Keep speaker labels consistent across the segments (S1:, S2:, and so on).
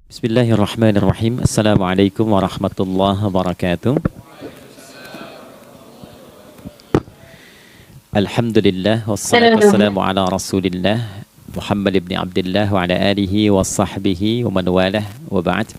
S1: Bismillahirrahmanirrahim. Assalamualaikum warahmatullahi wabarakatuh. Alhamdulillah wassalatu wassalamu ala Rasulillah Muhammad ibn Abdullah wa ala alihi wa sahbihi wa man walah wa ba'd.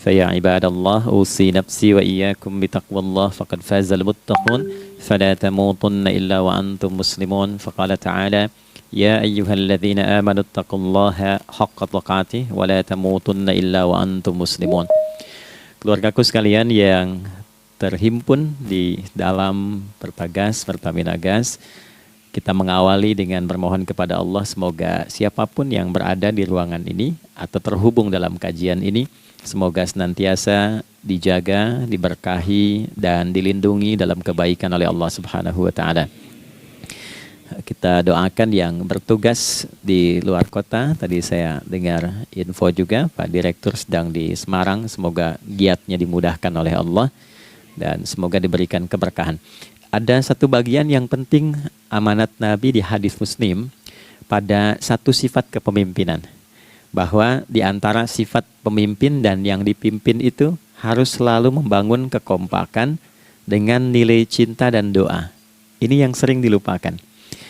S1: Fa ya ibadallah usi nafsi wa iyyakum bi taqwallah faqad fazal muttaqun fala tamutunna illa wa antum muslimun. Faqala ta'ala Ya ayyuhalladzina amanu taqullaha haqqa tuqatih wa la tamutunna illa wa antum muslimun. Keluargaku sekalian yang terhimpun di dalam Pertagas, Pertamina Gas, kita mengawali dengan bermohon kepada Allah semoga siapapun yang berada di ruangan ini atau terhubung dalam kajian ini, semoga senantiasa dijaga, diberkahi dan dilindungi dalam kebaikan oleh Allah Subhanahu wa taala. Kita doakan yang bertugas di luar kota. Tadi saya dengar info juga Pak Direktur sedang di Semarang. Semoga giatnya dimudahkan oleh Allah dan semoga diberikan keberkahan. Ada satu bagian yang penting amanat Nabi di hadis Muslim pada satu sifat kepemimpinan. Bahwa di antara sifat pemimpin dan yang dipimpin itu harus selalu membangun kekompakan dengan nilai cinta dan doa. Ini yang sering dilupakan.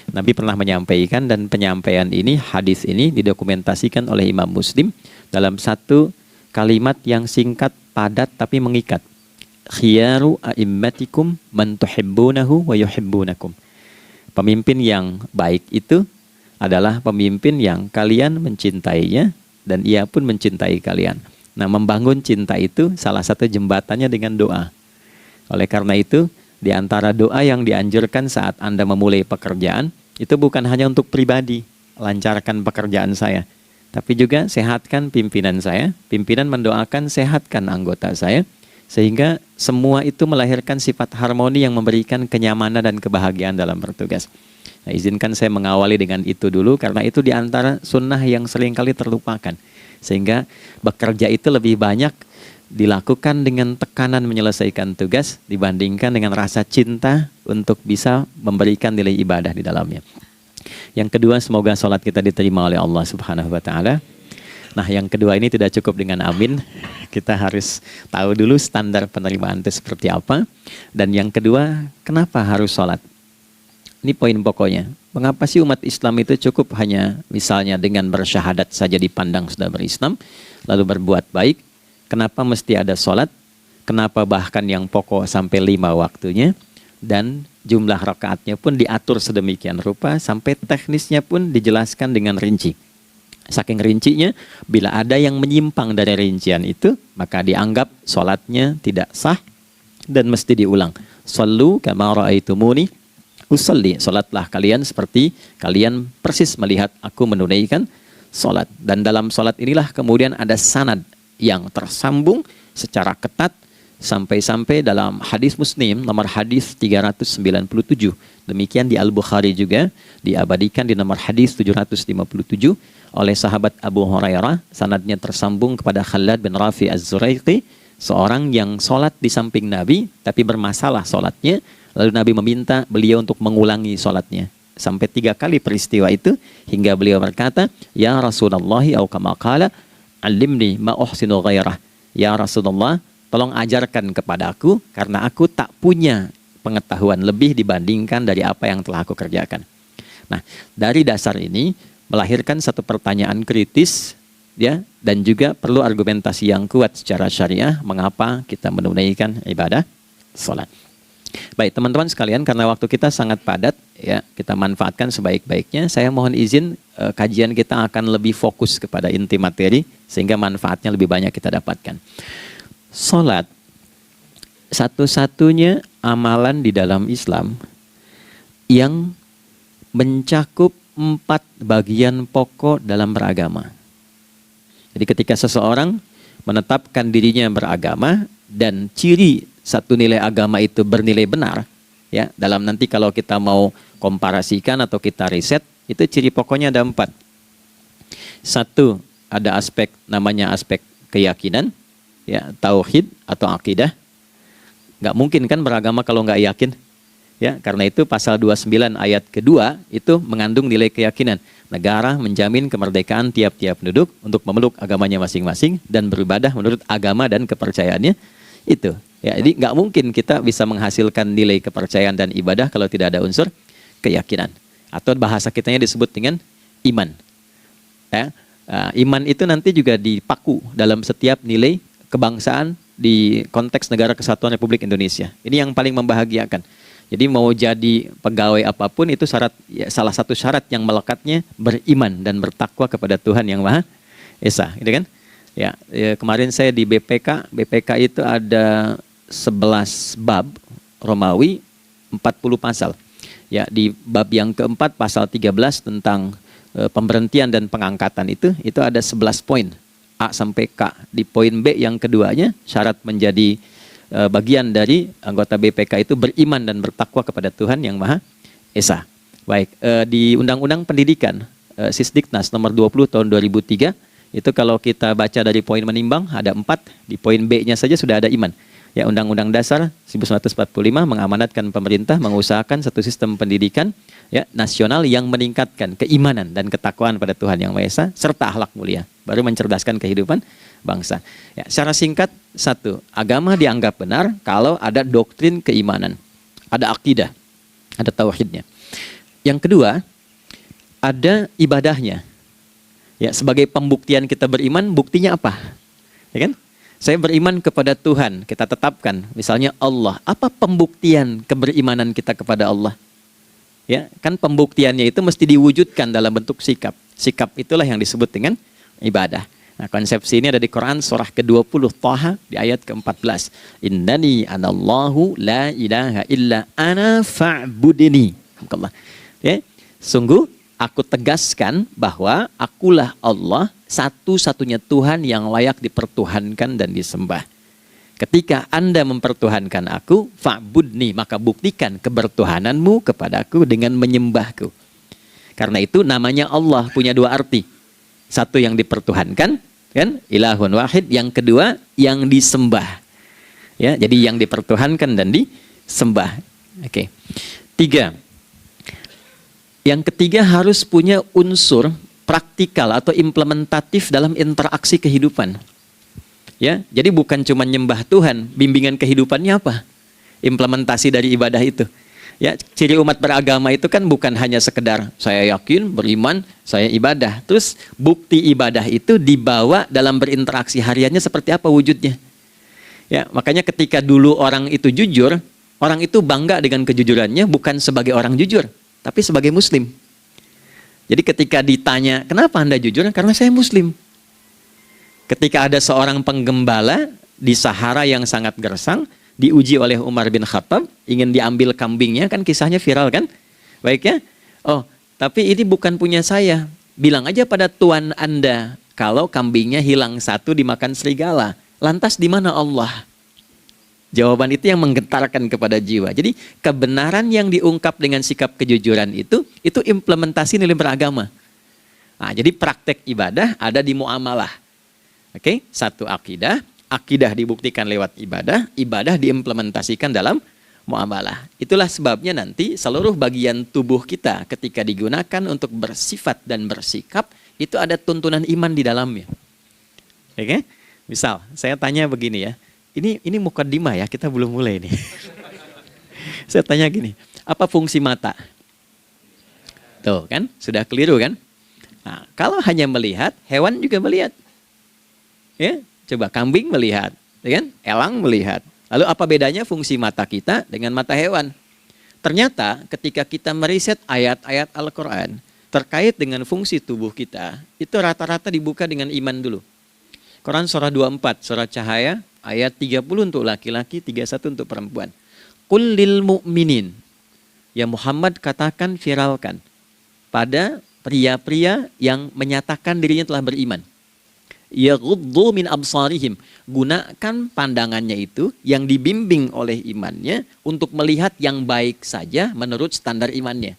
S1: Nabi pernah menyampaikan dan penyampaian ini, hadis ini didokumentasikan oleh Imam Muslim dalam satu kalimat yang singkat, padat tapi mengikat. Khiyaru a'immatikum man tuhibbunahu wa yuhibbunakum. Pemimpin yang baik itu adalah pemimpin yang kalian mencintainya dan ia pun mencintai kalian. Nah, membangun cinta itu salah satu jembatannya dengan doa. Oleh karena itu, di antara doa yang dianjurkan saat Anda memulai pekerjaan, itu bukan hanya untuk pribadi, lancarkan pekerjaan saya. Tapi juga sehatkan pimpinan saya, pimpinan mendoakan sehatkan anggota saya, sehingga semua itu melahirkan sifat harmoni yang memberikan kenyamanan dan kebahagiaan dalam bertugas. Nah, izinkan saya mengawali dengan itu dulu, karena itu di antara sunnah yang seringkali terlupakan. Sehingga bekerja itu lebih banyak dilakukan dengan tekanan menyelesaikan tugas dibandingkan dengan rasa cinta untuk bisa memberikan nilai ibadah di dalamnya. Yang kedua, semoga sholat kita diterima oleh Allah Subhanahu wa taala. Nah, yang kedua ini tidak cukup dengan amin. Kita harus tahu dulu standar penerimaan itu seperti apa. Dan yang kedua, kenapa harus sholat? Ini poin pokoknya. Mengapa sih umat Islam itu cukup hanya misalnya dengan bersyahadat saja dipandang sudah berislam, lalu berbuat baik? Kenapa mesti ada sholat? Kenapa bahkan yang pokok sampai 5 waktunya? Dan jumlah rakaatnya pun diatur sedemikian rupa sampai teknisnya pun dijelaskan dengan rinci. Saking rincinya, bila ada yang menyimpang dari rincian itu, maka dianggap sholatnya tidak sah dan mesti diulang. Shallu kama ra'aitumuni usalli. Sholatlah kalian seperti kalian persis melihat aku menunaikan sholat. Dan dalam sholat inilah kemudian ada sanad yang tersambung secara ketat sampai-sampai dalam hadis Muslim nomor hadis 397. Demikian di Al-Bukhari juga diabadikan di nomor hadis 757 oleh sahabat Abu Hurairah. Sanadnya tersambung kepada Khalad bin Rafi Az-Zuraiqi, seorang yang sholat di samping Nabi tapi bermasalah sholatnya. Lalu Nabi meminta beliau untuk mengulangi sholatnya. Sampai 3 kali peristiwa itu hingga beliau berkata, Ya Rasulullah au kama qala Alimni ma uhsinu ghairah. Ya Rasulullah, tolong ajarkan kepada aku karena aku tak punya pengetahuan lebih dibandingkan dari apa yang telah aku kerjakan. Nah, dari dasar ini melahirkan satu pertanyaan kritis ya, dan juga perlu argumentasi yang kuat secara syariah mengapa kita menunaikan ibadah salat. Baik teman-teman sekalian, karena waktu kita sangat padat ya, kita manfaatkan sebaik-baiknya. Saya mohon izin kajian kita akan lebih fokus kepada inti materi sehingga manfaatnya lebih banyak kita dapatkan. Salat satu-satunya amalan di dalam Islam yang mencakup 4 bagian pokok dalam beragama. Jadi ketika seseorang menetapkan dirinya beragama dan ciri satu nilai agama itu bernilai benar, ya, dalam nanti kalau kita mau komparasikan atau kita riset, itu ciri pokoknya ada 4. Satu, ada aspek namanya aspek keyakinan, ya, tauhid atau akidah. Nggak mungkin kan beragama kalau nggak yakin. Ya, karena itu pasal 29 ayat kedua itu mengandung nilai keyakinan. Negara menjamin kemerdekaan tiap-tiap penduduk untuk memeluk agamanya masing-masing dan beribadah menurut agama dan kepercayaannya itu. Ya, jadi nggak mungkin kita bisa menghasilkan nilai kepercayaan dan ibadah kalau tidak ada unsur keyakinan. Atau bahasa kitanya disebut dengan iman. Ya, iman itu nanti juga dipaku dalam setiap nilai kebangsaan di konteks Negara Kesatuan Republik Indonesia. Ini yang paling membahagiakan. Jadi mau jadi pegawai apapun itu syarat, ya, salah satu syarat yang melekatnya beriman dan bertakwa kepada Tuhan Yang Maha Esa, gitu kan? Ya, kemarin saya di BPK itu ada 11 bab Romawi, 40 pasal. Ya, di bab yang keempat pasal 13 tentang pemberhentian dan pengangkatan itu ada 11 poin A sampai K. Di poin B yang keduanya syarat menjadi bagian dari anggota BPK itu beriman dan bertakwa kepada Tuhan Yang Maha Esa. Baik, di Undang-Undang Pendidikan Sisdiknas nomor 20 tahun 2003 itu kalau kita baca dari poin menimbang ada 4, di poin B-nya saja sudah ada iman. Ya, Undang-Undang Dasar 1945 mengamanatkan pemerintah mengusahakan satu sistem pendidikan ya nasional yang meningkatkan keimanan dan ketakwaan pada Tuhan Yang Maha Esa serta akhlak mulia, baru mencerdaskan kehidupan bangsa. Ya, secara singkat, satu, agama dianggap benar kalau ada doktrin keimanan, ada akidah, ada tauhidnya. Yang kedua, ada ibadahnya. Ya, sebagai pembuktian kita beriman, buktinya apa? Ya kan? Saya beriman kepada Tuhan, kita tetapkan, misalnya Allah. Apa pembuktian keberimanan kita kepada Allah? Ya, kan pembuktiannya itu mesti diwujudkan dalam bentuk sikap. Sikap itulah yang disebut dengan ibadah. Nah, konsepsi ini ada di Quran surah ke-20 Thaha di ayat ke-14. Innani anallahu la ilaha illa ana fa'budini. Ya, sungguh aku tegaskan bahwa akulah Allah, satu-satunya Tuhan yang layak dipertuhankan dan disembah. Ketika Anda mempertuhankan aku, fa'budni, maka buktikan kebertuhananmu kepadaku dengan menyembahku. Karena itu namanya Allah punya dua arti. Satu yang dipertuhankan, kan? Ilahun wahid. Yang kedua yang disembah. Ya, jadi yang dipertuhankan dan disembah. Oke. 3. Yang ketiga harus punya unsur praktikal atau implementatif dalam interaksi kehidupan. Ya, jadi bukan cuma nyembah Tuhan, bimbingan kehidupannya apa? Implementasi dari ibadah itu. Ya, ciri umat beragama itu kan bukan hanya sekedar saya yakin, beriman, saya ibadah. Terus bukti ibadah itu dibawa dalam berinteraksi hariannya seperti apa wujudnya. Ya, makanya ketika dulu orang itu jujur, orang itu bangga dengan kejujurannya bukan sebagai orang jujur, tapi sebagai muslim. Jadi ketika ditanya, kenapa Anda jujur? Karena saya muslim. Ketika ada seorang penggembala di Sahara yang sangat gersang, diuji oleh Umar bin Khattab, ingin diambil kambingnya, kan kisahnya viral kan? Baik ya? Oh, tapi ini bukan punya saya. Bilang aja pada tuan Anda, kalau kambingnya hilang satu dimakan serigala. Lantas di mana Allah? Jawaban itu yang menggetarkan kepada jiwa. Jadi kebenaran yang diungkap dengan sikap kejujuran itu implementasi nilai beragama. Nah, jadi praktek ibadah ada di muamalah. Oke, satu akidah. Akidah dibuktikan lewat ibadah, ibadah diimplementasikan dalam muamalah. Itulah sebabnya nanti seluruh bagian tubuh kita ketika digunakan untuk bersifat dan bersikap, itu ada tuntunan iman di dalamnya. Oke? Misal, saya tanya begini ya, ini mukaddimah ya, kita belum mulai nih. Saya tanya gini, apa fungsi mata? Tuh kan, sudah keliru kan? Nah, kalau hanya melihat, hewan juga melihat. Ya? Coba kambing melihat, ya kan? Elang melihat. Lalu apa bedanya fungsi mata kita dengan mata hewan? Ternyata ketika kita meriset ayat-ayat Al-Quran terkait dengan fungsi tubuh kita, itu rata-rata dibuka dengan iman dulu. Quran surah 24, surah Cahaya, ayat 30 untuk laki-laki, 31 untuk perempuan. Qul lil mu'minin. Ya Muhammad katakan, viralkan pada pria-pria yang menyatakan dirinya telah beriman. Yaghuddu min absarihim, gunakan pandangannya itu yang dibimbing oleh imannya untuk melihat yang baik saja menurut standar imannya.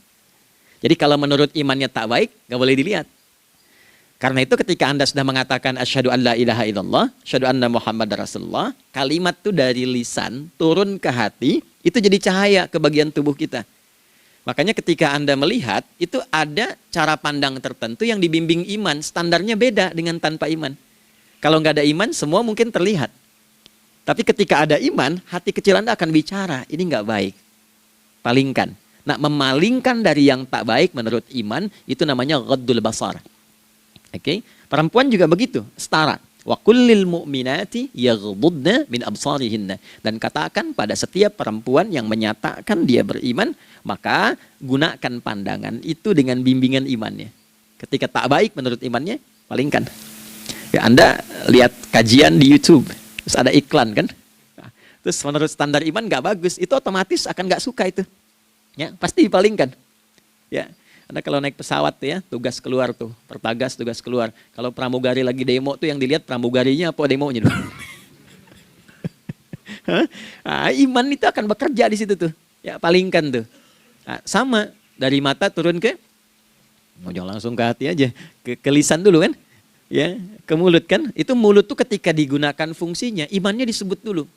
S1: Jadi kalau menurut imannya tak baik, nggak boleh dilihat. Karena itu ketika Anda sudah mengatakan asyhadu an la ilaha illallah, asyhadu anna Muhammad Rasulullah, kalimat itu dari lisan turun ke hati, Itu jadi cahaya ke bagian tubuh kita. Makanya ketika Anda melihat, itu ada cara pandang tertentu yang dibimbing iman. Standarnya beda dengan tanpa iman. Kalau nggak ada iman, semua mungkin terlihat. Tapi ketika ada iman, hati kecil Anda akan bicara, ini nggak baik. Palingkan. Nah, memalingkan dari yang tak baik menurut iman, itu namanya ghaddul basar. Oke? Perempuan juga begitu, setara. Wa kullil mu'minati yaghdudna min absarihinna. Dan katakan pada setiap perempuan yang menyatakan dia beriman, maka gunakan pandangan itu dengan bimbingan imannya. Ketika tak baik menurut imannya, palingkan. Ya, Anda lihat kajian di YouTube, terus ada iklan kan? Nah, terus menurut standar iman nggak bagus, itu otomatis akan nggak suka itu. Ya, pasti dipalingkan. Ya. Anda kalau naik pesawat ya, tugas keluar tuh, pertagas tugas keluar. Kalau pramugari lagi demo tuh yang dilihat pramugarinya apa demonya tuh. Nah, iman itu akan bekerja di situ tuh. Ya, palingkan tuh. Nah, sama dari mata turun ke, jangan langsung ke hati aja, ke lisan dulu kan. Ya, ke mulut kan. Itu mulut tuh ketika digunakan fungsinya, imannya disebut dulu.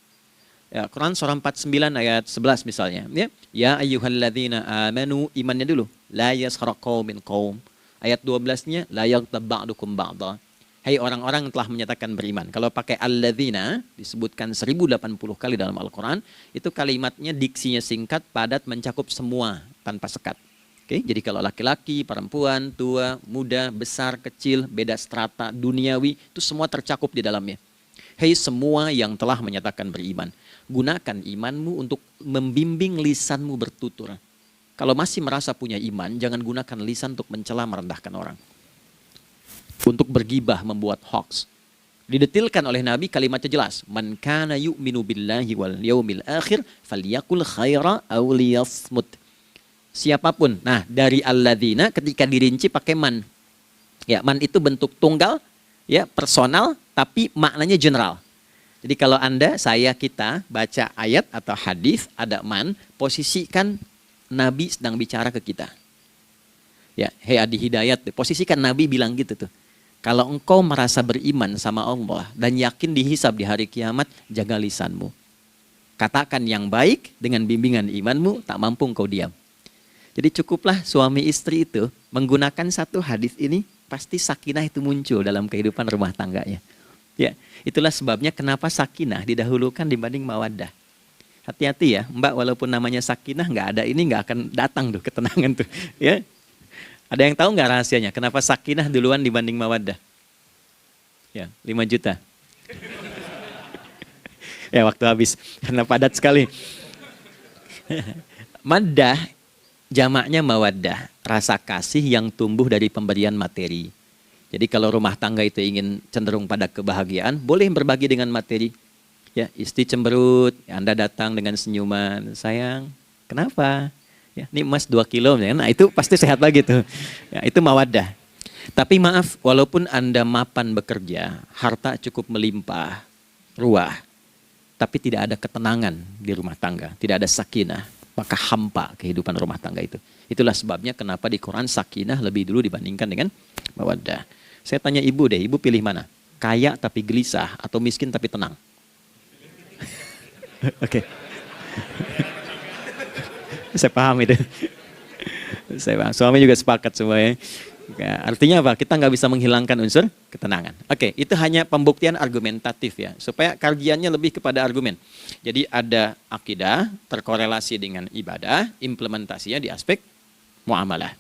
S1: Ya, Quran surah 49 ayat 11 misalnya. Ya ayyuhalladzina amanu, imannya dulu. La yaskhar qaumin qaum. Ayat 12-nya la yaghtab ba'dukum ba'dha. Hai orang-orang yang telah menyatakan beriman. Kalau pakai alladzina disebutkan 1080 kali dalam Al-Quran, itu kalimatnya diksinya singkat, padat, mencakup semua tanpa sekat. Oke, jadi kalau laki-laki, perempuan, tua, muda, besar, kecil, beda strata, duniawi, itu semua tercakup di dalamnya. Hai semua yang telah menyatakan beriman, gunakan imanmu untuk membimbing lisanmu bertutur. Kalau masih merasa punya iman, jangan gunakan lisan untuk mencela, merendahkan orang. Untuk bergibah, membuat hoax. Didetilkan oleh Nabi, kalimatnya jelas. Man kana yu'minu billahi wal yaumil akhir, falyakul khaira aw liyasmut. Siapapun. Nah, dari alladzina ketika dirinci pakai man. Ya, man itu bentuk tunggal, ya, personal, tapi maknanya general. Jadi kalau Anda, saya, kita baca ayat atau hadis ada man, posisikan Nabi sedang bicara ke kita. Ya, hei Adi Hidayat, posisikan Nabi bilang gitu tuh. Kalau engkau merasa beriman sama Allah dan yakin dihisab di hari kiamat, jaga lisanmu. Katakan yang baik dengan bimbingan imanmu, tak mampu engkau diam. Jadi cukuplah suami istri itu menggunakan satu hadis ini, pasti sakinah itu muncul dalam kehidupan rumah tangganya. Ya, itulah sebabnya kenapa sakinah didahulukan dibanding mawaddah. Hati-hati ya, Mbak, walaupun namanya sakinah nggak ada ini nggak akan datang tuh ketenangan tuh. Ya, ada yang tahu nggak rahasianya? Kenapa sakinah duluan dibanding mawaddah? Ya, 5 juta. Ya, waktu habis karena padat sekali. Maddah jamaknya mawaddah, rasa kasih yang tumbuh dari pemberian materi. Jadi kalau rumah tangga itu ingin cenderung pada kebahagiaan, boleh berbagi dengan materi. Ya, istri cemberut, Anda datang dengan senyuman, sayang, kenapa? Ya, ini emas 2 kilo, nah itu pasti sehat lagi tuh. Ya, itu mawaddah. Tapi maaf, walaupun Anda mapan bekerja, harta cukup melimpah, ruah, tapi tidak ada ketenangan di rumah tangga, tidak ada sakinah, maka hampa kehidupan rumah tangga itu. Itulah sebabnya kenapa di Quran sakinah lebih dulu dibandingkan dengan mawaddah. Saya tanya ibu deh, ibu pilih mana? Kaya tapi gelisah atau miskin tapi tenang? Oke. Saya paham itu. Saya paham. Suami juga sepakat semua ya. Artinya apa? Kita nggak bisa menghilangkan unsur ketenangan. Oke, itu hanya pembuktian argumentatif ya. Supaya kajiannya lebih kepada argumen. Jadi ada akidah terkorelasi dengan ibadah, implementasinya di aspek muamalah.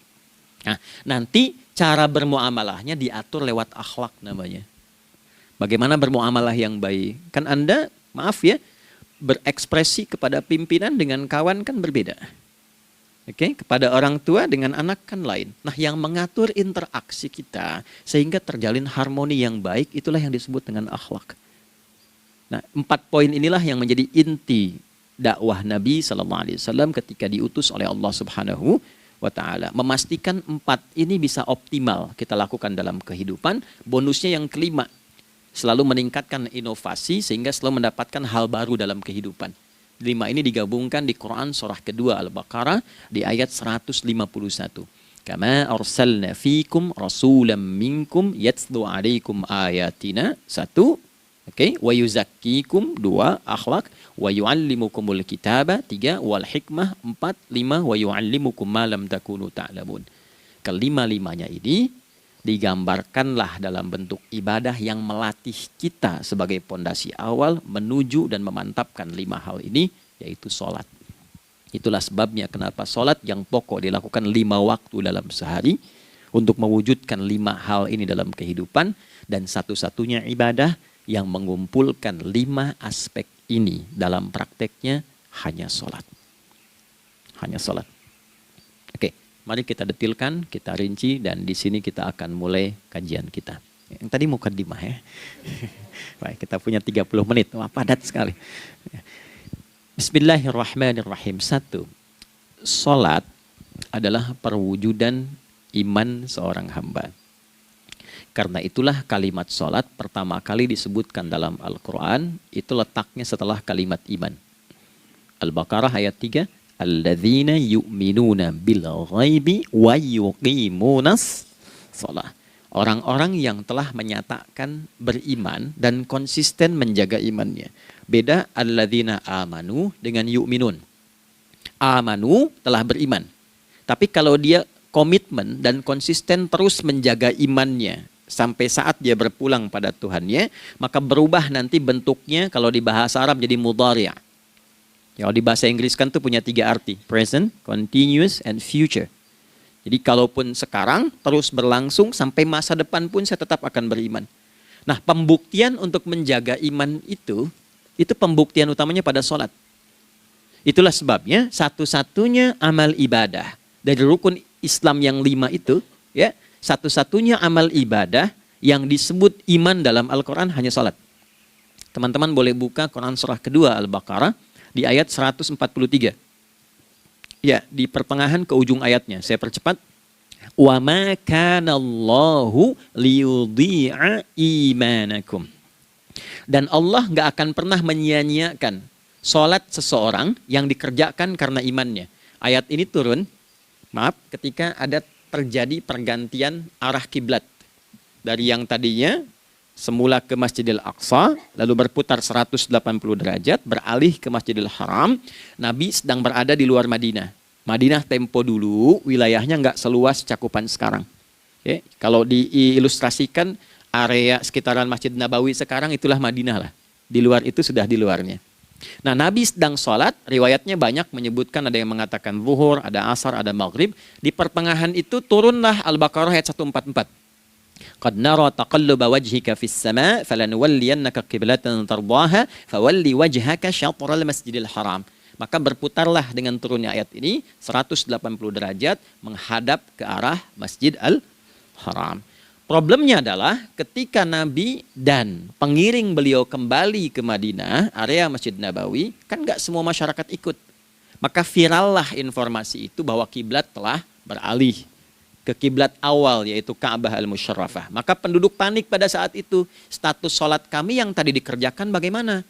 S1: Nah, nanti cara bermuamalahnya diatur lewat akhlak namanya. Bagaimana bermuamalah yang baik? Kan Anda, maaf ya, berekspresi kepada pimpinan dengan kawan kan berbeda. Oke, kepada orang tua dengan anak kan lain. Nah, yang mengatur interaksi kita sehingga terjalin harmoni yang baik, itulah yang disebut dengan akhlak. Nah, 4 poin inilah yang menjadi inti dakwah Nabi SAW ketika diutus oleh Allah Subhanahu wa Ta'ala. Memastikan 4 ini bisa optimal kita lakukan dalam kehidupan. Bonusnya yang kelima, selalu meningkatkan inovasi sehingga selalu mendapatkan hal baru dalam kehidupan. 5 ini digabungkan di Quran surah kedua Al-Baqarah di ayat 151. Kama arsalna fikum rasulam minkum yatslu alaikum ayatina. 1. Oke, wa yuzakkikum 2, akhlak, wa yu'allimukumul kitaba 3, wal hikmah 4, 5, wa yu'allimukum ma lam takunu ta'lamun. Kelima-limanya ini digambarkanlah dalam bentuk ibadah yang melatih kita sebagai pondasi awal menuju dan memantapkan 5 hal ini, yaitu sholat. Itulah sebabnya kenapa sholat yang pokok dilakukan 5 waktu dalam sehari untuk mewujudkan 5 hal ini dalam kehidupan, dan satu-satunya ibadah yang mengumpulkan 5 aspek ini dalam prakteknya hanya sholat. Hanya sholat. Oke, mari kita detilkan, kita rinci, dan di sini kita akan mulai kajian kita. Yang tadi mukadimah ya. Baik, kita punya 30 menit. Wah, padat sekali. Bismillahirrahmanirrahim. 1. Sholat adalah perwujudan iman seorang hamba. Karena itulah kalimat sholat pertama kali disebutkan dalam Al-Quran, itu letaknya setelah kalimat iman. Al-Baqarah ayat 3, Alladzina yu'minuna bil ghaibi wa yuqimunas sholat. Orang-orang yang telah menyatakan beriman dan konsisten menjaga imannya. Beda alladzina amanu dengan yu'minun. Amanu telah beriman. Tapi kalau dia komitmen dan konsisten terus menjaga imannya sampai saat dia berpulang pada Tuhannya, maka berubah nanti bentuknya kalau di bahasa Arab jadi mudhari'. Kalau di bahasa Inggris kan tuh punya 3 arti, present, continuous, and future. Jadi kalaupun sekarang terus berlangsung sampai masa depan pun saya tetap akan beriman. Nah, pembuktian untuk menjaga iman itu pembuktian utamanya pada sholat. Itulah sebabnya satu-satunya amal ibadah dari rukun Islam yang 5 itu, ya, satu-satunya amal ibadah yang disebut iman dalam Al-Quran hanya salat. Teman-teman boleh buka Quran surah kedua Al-Baqarah di ayat 143. Ya, di pertengahan ke ujung ayatnya. Saya percepat. Wa ma kana Allahu liyudhi'a imanakum. Dan Allah nggak akan pernah menyia-nyiakan salat seseorang yang dikerjakan karena imannya. Ayat ini turun, ketika ada terjadi pergantian arah kiblat dari yang tadinya semula ke Masjidil Aqsa, lalu berputar 180 derajat, beralih ke Masjidil Haram. Nabi sedang berada di luar Madinah. Madinah tempo dulu wilayahnya nggak seluas cakupan sekarang. Oke, kalau diilustrasikan area sekitaran Masjid Nabawi sekarang itulah Madinah lah. Di luar itu sudah di luarnya. Nah, Nabi sedang sholat, riwayatnya banyak menyebutkan ada yang mengatakan zuhur, ada asar, ada maghrib. Di pertengahan itu turunlah Al-Baqarah ayat 144. Qad nara taqalluba wajhika fis sama' falanuwalliyannaka qiblatan tardaha fawalli wajhaka syatral masjidil haram. Maka berputarlah dengan turunnya ayat ini 180 derajat menghadap ke arah Masjid Al-Haram. Problemnya adalah ketika Nabi dan pengiring beliau kembali ke Madinah, area Masjid Nabawi, kan nggak semua masyarakat ikut. Maka virallah informasi itu bahwa kiblat telah beralih ke kiblat awal, yaitu Ka'bah Al-Musyarrafah. Maka penduduk panik pada saat itu. Status sholat kami yang tadi dikerjakan bagaimana?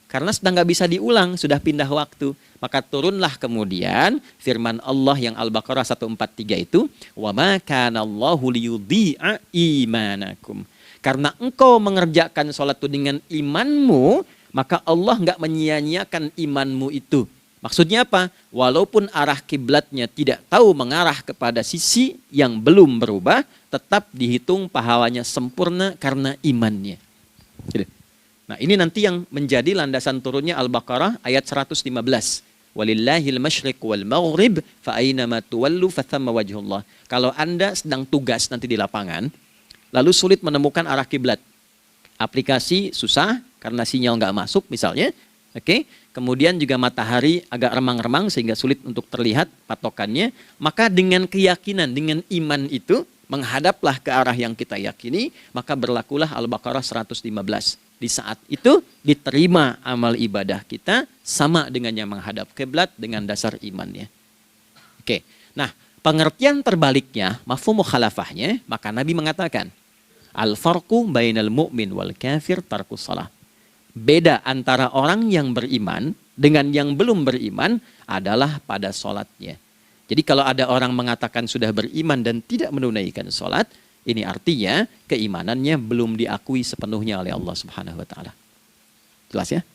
S1: Karena sedang nggak bisa diulang, sudah pindah waktu. Maka turunlah kemudian firman Allah yang Al-Baqarah 143 itu, wa ma kana Allahu liyudhi'a imanakum. Karena engkau mengerjakan sholat itu dengan imanmu, maka Allah nggak menyia-nyiakan imanmu itu. Maksudnya apa? Walaupun arah kiblatnya tidak tahu mengarah kepada sisi yang belum berubah, tetap dihitung pahalanya sempurna karena imannya. Gitu. Nah, ini nanti yang menjadi landasan turunnya Al-Baqarah ayat 115. Walillahil masyriq wal maghrib fa aynama tuwallu fathamma wajhullah. Kalau Anda sedang tugas nanti di lapangan, lalu sulit menemukan arah kiblat. Aplikasi susah karena sinyal nggak masuk misalnya. Oke. Kemudian juga matahari agak remang-remang sehingga sulit untuk terlihat patokannya. Maka dengan keyakinan, dengan iman itu, menghadaplah ke arah yang kita yakini, maka berlakulah Al-Baqarah 115. Di saat itu diterima amal ibadah kita sama dengan yang menghadap kiblat dengan dasar imannya. Oke. Nah, pengertian terbaliknya, mafhum mukhalafahnya, maka Nabi mengatakan, al-farqu bainal mu'min wal kafir tarkus shalah. Beda antara orang yang beriman dengan yang belum beriman adalah pada sholatnya. Jadi kalau ada orang mengatakan sudah beriman dan tidak menunaikan sholat, ini artinya keimanannya belum diakui sepenuhnya oleh Allah Subhanahu wa Ta'ala. Ikhlas ya.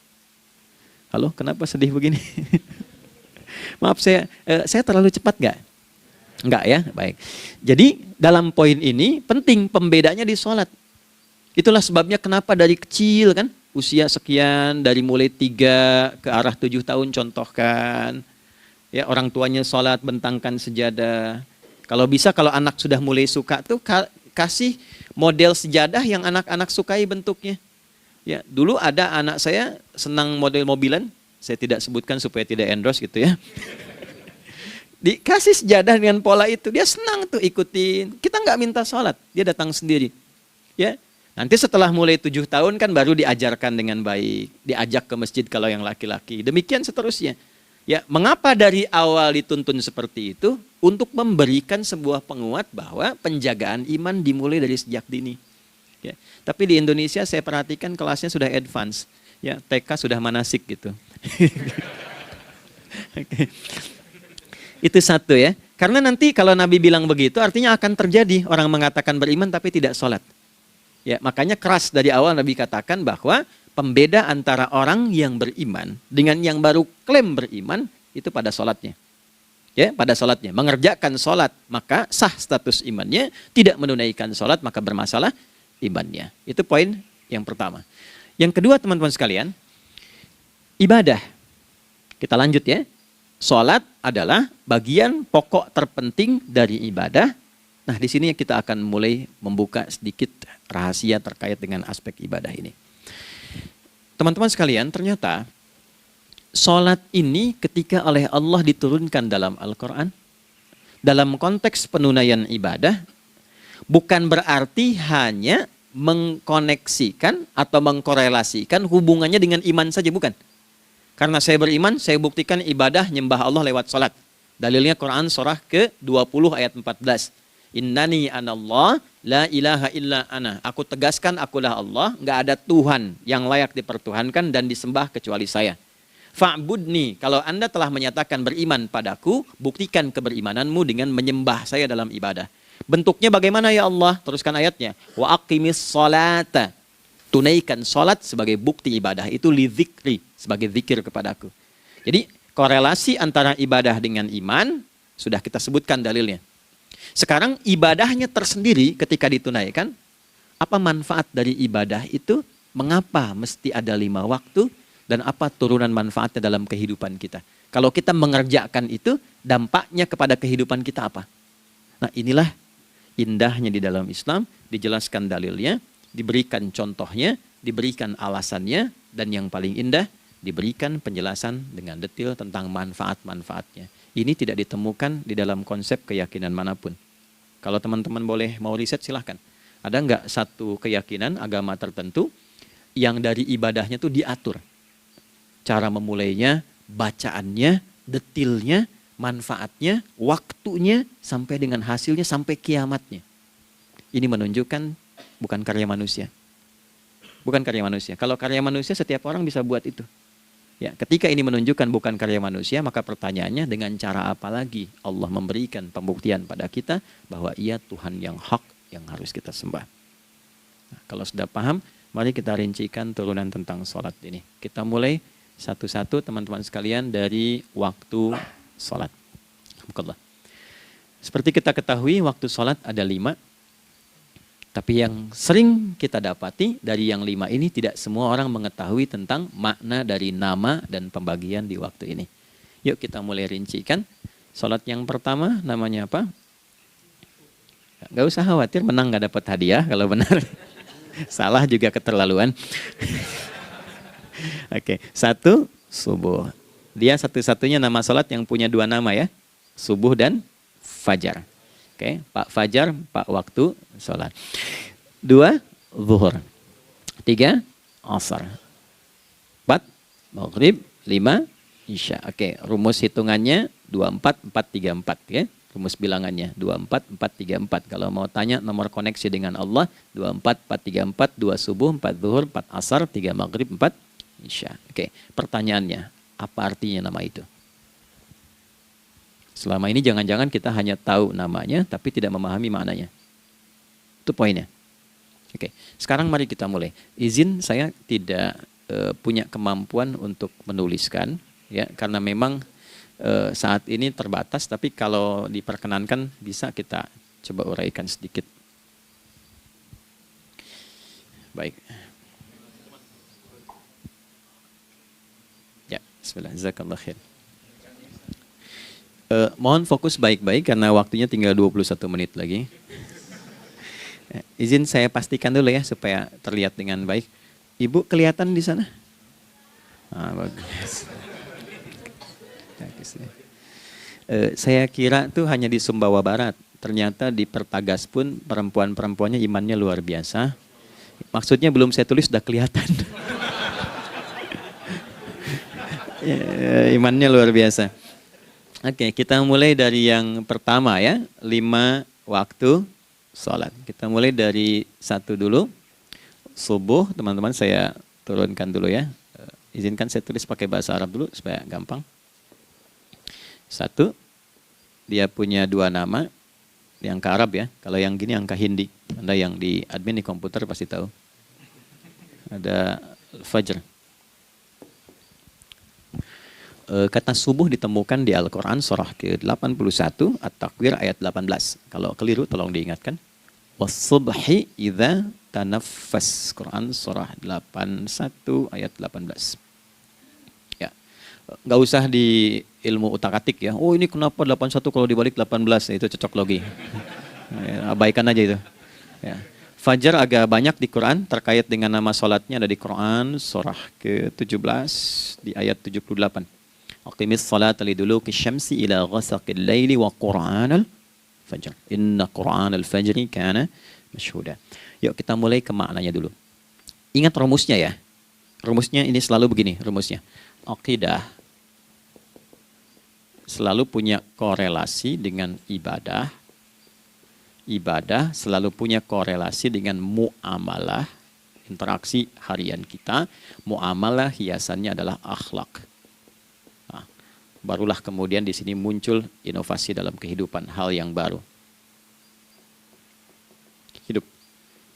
S1: Halo, kenapa sedih begini? Maaf, saya terlalu cepat nggak? Enggak ya, baik. Jadi dalam poin ini penting pembedanya di sholat. Itulah sebabnya kenapa dari kecil kan, usia sekian, dari mulai 3 ke arah 7 tahun contohkan. Ya, orang tuanya sholat bentangkan sejadah. Kalau bisa, kalau anak sudah mulai suka tuh kasih model sejadah yang anak-anak sukai bentuknya. Ya, dulu ada anak saya senang model mobilan, saya tidak sebutkan supaya tidak endorse gitu ya. Dikasih sejadah dengan pola itu, dia senang tuh ikutin. Kita nggak minta sholat, dia datang sendiri. Ya, nanti setelah mulai 7 tahun kan baru diajarkan dengan baik, diajak ke masjid kalau yang laki-laki. Demikian seterusnya. Ya, mengapa dari awal dituntun seperti itu? Untuk memberikan sebuah penguat bahwa penjagaan iman dimulai dari sejak dini. Ya. Tapi di Indonesia saya perhatikan kelasnya sudah advance. Ya, TK sudah manasik gitu. Okay. Itu satu ya. Karena nanti kalau Nabi bilang begitu artinya akan terjadi orang mengatakan beriman tapi tidak sholat. Ya, makanya keras dari awal Nabi katakan bahwa pembeda antara orang yang beriman dengan yang baru klaim beriman itu pada sholatnya. Ya, pada sholatnya. Mengerjakan sholat maka sah status imannya, tidak menunaikan sholat maka bermasalah imannya. Itu poin yang pertama. Yang kedua teman-teman sekalian, ibadah. Kita lanjut ya. Sholat adalah bagian pokok terpenting dari ibadah. Nah, di sini kita akan mulai membuka sedikit rahasia terkait dengan aspek ibadah ini. Teman-teman sekalian, ternyata sholat ini ketika oleh Allah diturunkan dalam Al-Quran, dalam konteks penunaian ibadah, bukan berarti hanya mengkoneksikan atau mengkorelasikan hubungannya dengan iman saja, bukan. Karena saya beriman, saya buktikan ibadah nyembah Allah lewat sholat. Dalilnya Quran surah ke-20 ayat 14. Innani anallah la ilaha illa ana. Aku tegaskan akulah Allah, nggak ada Tuhan yang layak dipertuhankan dan disembah kecuali saya. Fa'budni, kalau Anda telah menyatakan beriman padaku, buktikan keberimananmu dengan menyembah saya dalam ibadah. Bentuknya bagaimana ya Allah? Teruskan ayatnya. Wa aqimis sholata. Tunaikan sholat sebagai bukti ibadah. Itu li dzikri, sebagai zikir kepadaku. Jadi korelasi antara ibadah dengan iman, sudah kita sebutkan dalilnya. Sekarang ibadahnya tersendiri ketika ditunaikan, apa manfaat dari ibadah itu? Mengapa mesti ada 5 waktu? Dan apa turunan manfaatnya dalam kehidupan kita? Kalau kita mengerjakan itu, dampaknya kepada kehidupan kita apa? Nah, inilah indahnya di dalam Islam, dijelaskan dalilnya, diberikan contohnya, diberikan alasannya, dan yang paling indah, diberikan penjelasan dengan detail tentang manfaat-manfaatnya. Ini tidak ditemukan di dalam konsep keyakinan manapun. Kalau teman-teman boleh mau riset silahkan. Ada nggak satu keyakinan agama tertentu yang dari ibadahnya itu diatur? Cara memulainya, bacaannya, detailnya, manfaatnya, waktunya, sampai dengan hasilnya, sampai kiamatnya. Ini menunjukkan bukan karya manusia. Bukan karya manusia. Kalau karya manusia setiap orang bisa buat itu. Ya, ketika ini menunjukkan bukan karya manusia, maka pertanyaannya dengan cara apa lagi Allah memberikan pembuktian pada kita bahwa Ia Tuhan yang hak yang harus kita sembah. Nah, kalau sudah paham, mari kita rincikan turunan tentang sholat ini. Kita mulai satu-satu teman-teman sekalian dari waktu sholat. Seperti kita ketahui waktu sholat ada 5. Tapi yang sering kita dapati dari yang 5 ini tidak semua orang mengetahui tentang makna dari nama dan pembagian di waktu ini. Yuk kita mulai rincikan. Sholat yang pertama namanya apa? Gak usah khawatir menang gak dapat hadiah kalau benar. Salah juga keterlaluan. Oke, 1 subuh. Dia satu-satunya nama sholat yang punya 2 nama ya. Subuh dan fajar. Oke, Pak Fajar, Pak waktu sholat. 2 zuhur. 3 asar. 4 maghrib. 5 isya. Oke, rumus hitungannya 24, 4, 3, 4 ya. Rumus bilangannya 24, 4, 3, 4. Kalau mau tanya nomor koneksi dengan Allah 24, 4, 3, 4, 2 subuh, 4 zuhur, 4 asar, 3 maghrib, 4 isya. Oke, pertanyaannya, apa artinya nama itu? Selama ini jangan-jangan kita hanya tahu namanya, tapi tidak memahami maknanya. Itu poinnya. Oke, sekarang mari kita mulai. Izin saya tidak punya kemampuan untuk menuliskan, ya, karena memang saat ini terbatas, tapi kalau diperkenankan bisa kita coba uraikan sedikit. Baik. Ya, bismillah, jazakallah khair. Mohon fokus baik-baik karena waktunya tinggal 21 menit lagi. Izin saya pastikan dulu ya supaya terlihat dengan baik. Ibu kelihatan di sana? Bagus. Saya kira tuh hanya di Sumbawa Barat. Ternyata di Pertagas pun perempuan-perempuannya imannya luar biasa. Maksudnya belum saya tulis sudah kelihatan. Imannya luar biasa. Oke, kita mulai dari yang pertama ya. 5 waktu sholat. Kita mulai dari 1 dulu. Subuh, teman-teman saya turunkan dulu ya. Izinkan saya tulis pakai bahasa Arab dulu supaya gampang. 1, dia punya 2 nama. Yang ke Arab ya. Kalau yang gini angka Hindi. Anda yang di admin di komputer pasti tahu. Ada Fajr. Kata subuh ditemukan di Al-Quran surah ke-81 At-Takwir ayat 18. Kalau keliru tolong diingatkan. Was-subhi idza tanaffas. Quran surah 81 ayat 18. Ya. Nggak usah di ilmu utak-atik ya. Oh ini kenapa 81 kalau dibalik 18? Itu cocok logi. Ya, abaikan aja itu. Ya. Fajar agak banyak di Quran terkait dengan nama sholatnya ada di Quran surah ke-17 di ayat 78. Aqimis salata liduluki syamsi ila ghasaqil laili wa Qur'anal fajr. Inna Qur'anal fajri kana masyhuda. Yuk kita mulai ke maknanya dulu. Ingat rumusnya ya. Rumusnya ini selalu begini rumusnya. Aqidah selalu punya korelasi dengan ibadah. Ibadah selalu punya korelasi dengan muamalah, interaksi harian kita. Muamalah hiasannya adalah akhlak. Nah, barulah kemudian di sini muncul inovasi dalam kehidupan, hal yang baru. Hidup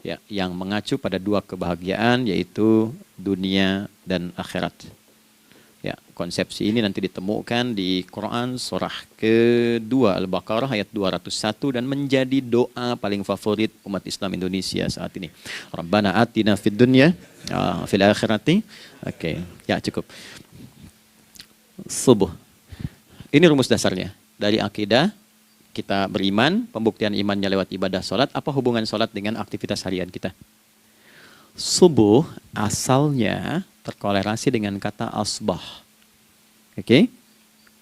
S1: ya, yang mengacu pada 2 kebahagiaan yaitu dunia dan akhirat. Ya, konsepsi ini nanti ditemukan di Quran surah ke-2 Al-Baqarah ayat 201 dan menjadi doa paling favorit umat Islam Indonesia saat ini. Rabbana atina fid dunya fil akhirati. Oke, ya cukup. Subuh. Ini rumus dasarnya. Dari akidah kita beriman, pembuktian imannya lewat ibadah sholat. Apa hubungan sholat dengan aktivitas harian kita? Subuh asalnya terkolerasi dengan kata asbah. Oke?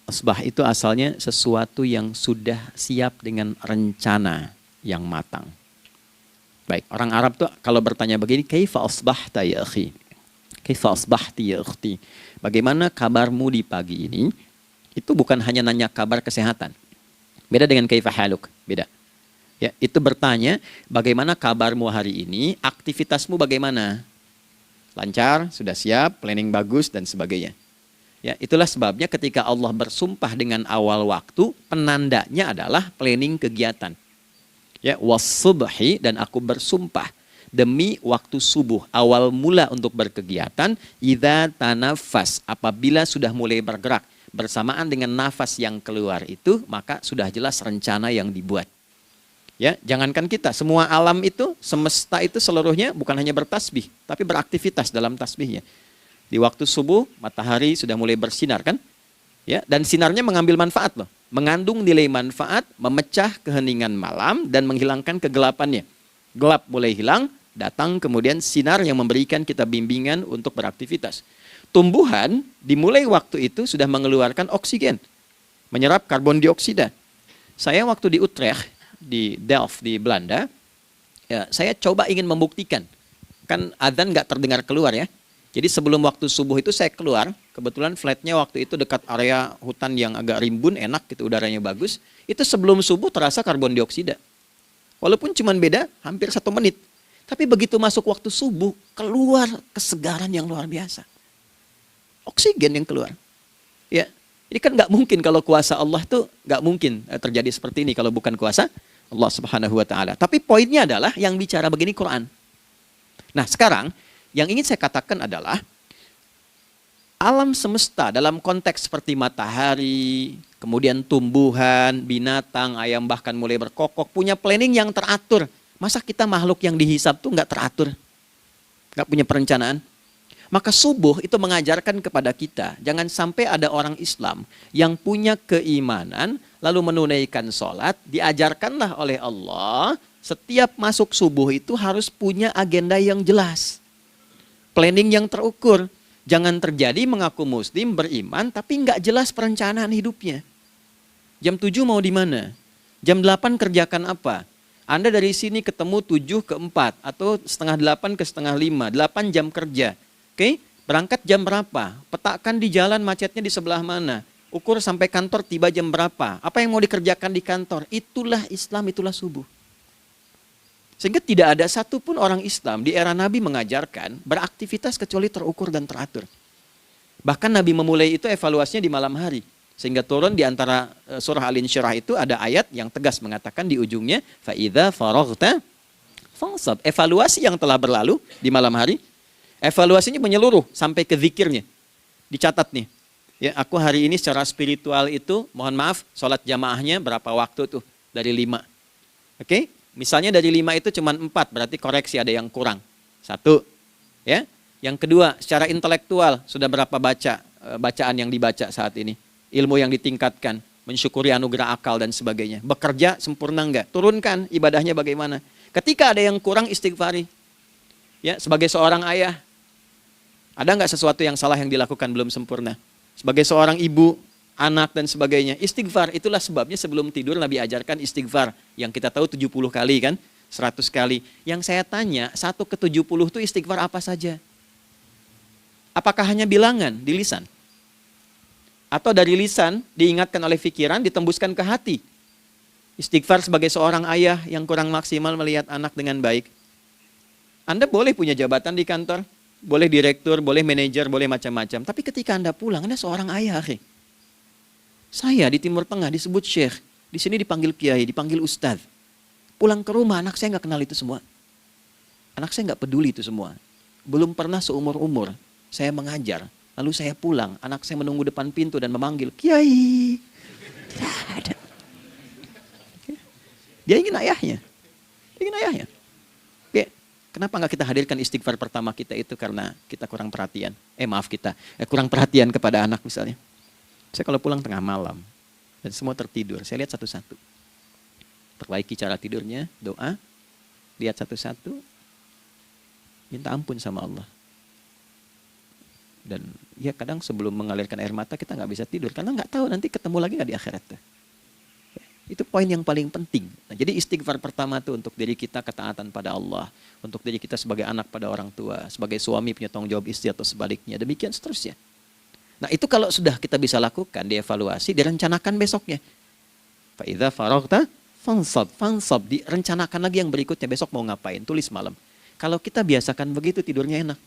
S1: Asbah itu asalnya sesuatu yang sudah siap dengan rencana yang matang. Baik, orang Arab tuh kalau bertanya begini, kaifa asbahta ya akhi? Kaifa asbahti ya ukhti? Bagaimana kabarmu di pagi ini? Itu bukan hanya nanya kabar kesehatan. Beda dengan kaifa haluk, beda. Ya, itu bertanya, bagaimana kabarmu hari ini? Aktivitasmu bagaimana? Lancar, sudah siap, planning bagus, dan sebagainya. Ya, itulah sebabnya ketika Allah bersumpah dengan awal waktu, penandanya adalah planning kegiatan. Ya, was-subhi, dan aku bersumpah demi waktu subuh, awal mula untuk berkegiatan, idza tanafas, apabila sudah mulai bergerak, bersamaan dengan nafas yang keluar itu, maka sudah jelas rencana yang dibuat. Ya, jangankan kita, semua alam itu, semesta itu seluruhnya bukan hanya bertasbih, tapi beraktivitas dalam tasbihnya. Di waktu subuh, matahari sudah mulai bersinar kan? Ya, dan sinarnya mengambil manfaat loh. Mengandung nilai manfaat, memecah keheningan malam dan menghilangkan kegelapannya. Gelap mulai hilang, datang kemudian sinar yang memberikan kita bimbingan untuk beraktivitas. Tumbuhan dimulai waktu itu sudah mengeluarkan oksigen, menyerap karbon dioksida. Saya waktu di Utrecht, di Delft di Belanda, ya, saya coba ingin membuktikan. Kan adzan nggak terdengar keluar ya. Jadi sebelum waktu subuh itu saya keluar, kebetulan flatnya waktu itu dekat area hutan yang agak rimbun, enak gitu, udaranya bagus. Itu sebelum subuh terasa karbon dioksida. Walaupun cuma beda hampir 1 menit. Tapi begitu masuk waktu subuh, keluar kesegaran yang luar biasa. Oksigen yang keluar. Ya, ini kan nggak mungkin kalau kuasa Allah tuh nggak mungkin terjadi seperti ini kalau bukan kuasa Allah Subhanahu wa taala. Tapi poinnya adalah yang bicara begini Quran. Nah, sekarang yang ingin saya katakan adalah
S2: alam semesta dalam konteks seperti matahari, kemudian tumbuhan, binatang, ayam bahkan mulai berkokok, punya planning yang teratur. Masa kita makhluk yang dihisab tuh nggak teratur? Nggak punya perencanaan? Maka subuh itu mengajarkan kepada kita, jangan sampai ada orang Islam yang punya keimanan, lalu menunaikan sholat, diajarkanlah oleh Allah, setiap masuk subuh itu harus punya agenda yang jelas. Planning yang terukur. Jangan terjadi mengaku muslim, beriman, tapi nggak jelas perencanaan hidupnya. Jam 7 mau di mana? Jam 8 kerjakan apa? Anda dari sini ketemu 7 ke 4, atau setengah 8 ke setengah 5, 8 jam kerja. Oke, berangkat jam berapa? Petakan di jalan macetnya di sebelah mana? Ukur sampai kantor tiba jam berapa? Apa yang mau dikerjakan di kantor? Itulah Islam, itulah subuh. Sehingga tidak ada satupun orang Islam di era Nabi mengajarkan beraktivitas kecuali terukur dan teratur. Bahkan Nabi memulai itu evaluasinya di malam hari. Sehingga turun di antara surah Al-Insyirah itu ada ayat yang tegas mengatakan di ujungnya, فَإِذَا فَرَغْتَ فَانْصَبْ. Evaluasi yang telah berlalu di malam hari. Evaluasinya menyeluruh sampai ke zikirnya. Dicatat nih. Ya, aku hari ini secara spiritual itu, mohon maaf, sholat jamaahnya berapa waktu tuh? Dari 5. Oke? Misalnya dari 5 itu cuma 4, berarti koreksi ada yang kurang. 1. Ya. Yang kedua, secara intelektual sudah berapa bacaan yang dibaca saat ini? Ilmu yang ditingkatkan, mensyukuri anugerah akal dan sebagainya. Bekerja sempurna enggak? Turunkan ibadahnya bagaimana? Ketika ada yang kurang, istighfari. Ya, sebagai seorang ayah, ada nggak sesuatu yang salah yang dilakukan belum sempurna? Sebagai seorang ibu, anak dan sebagainya, istighfar. Itulah sebabnya sebelum tidur Nabi ajarkan istighfar. Yang kita tahu 70 kali kan, 100 kali. Yang saya tanya, 1 ke 70 itu istighfar apa saja? Apakah hanya bilangan di lisan? Atau dari lisan diingatkan oleh pikiran, ditembuskan ke hati? Istighfar sebagai seorang ayah yang kurang maksimal melihat anak dengan baik. Anda boleh punya jabatan di kantor, boleh direktur, boleh manajer, boleh macam-macam. Tapi ketika Anda pulang, Anda seorang ayah. Saya di Timur Tengah disebut syekh, di sini dipanggil kiai, dipanggil ustadz. Pulang ke rumah, anak saya nggak kenal itu semua. Anak saya nggak peduli itu semua. Belum pernah seumur-umur saya mengajar, lalu saya pulang, anak saya menunggu depan pintu dan memanggil, kiai. Ada. Dia ingin ayahnya. Oke. Kenapa nggak kita hadirkan istighfar pertama kita itu karena kita kurang perhatian. Kurang perhatian kepada anak misalnya. Saya kalau pulang tengah malam dan semua tertidur, saya lihat satu-satu. Perbaiki cara tidurnya, doa, lihat satu-satu, minta ampun sama Allah. Dan ya kadang sebelum mengalirkan air mata kita nggak bisa tidur karena nggak tahu nanti ketemu lagi nggak di akhirat. Itu poin yang paling penting. Nah, jadi istighfar pertama itu untuk diri kita ketaatan pada Allah, untuk diri kita sebagai anak pada orang tua, sebagai suami punya tanggung jawab istri atau sebaliknya, demikian seterusnya. Nah itu kalau sudah kita bisa lakukan, dievaluasi, direncanakan besoknya. Fa'idha faraghta fansab, direncanakan lagi yang berikutnya, besok mau ngapain, tulis malam. Kalau kita biasakan begitu tidurnya enak.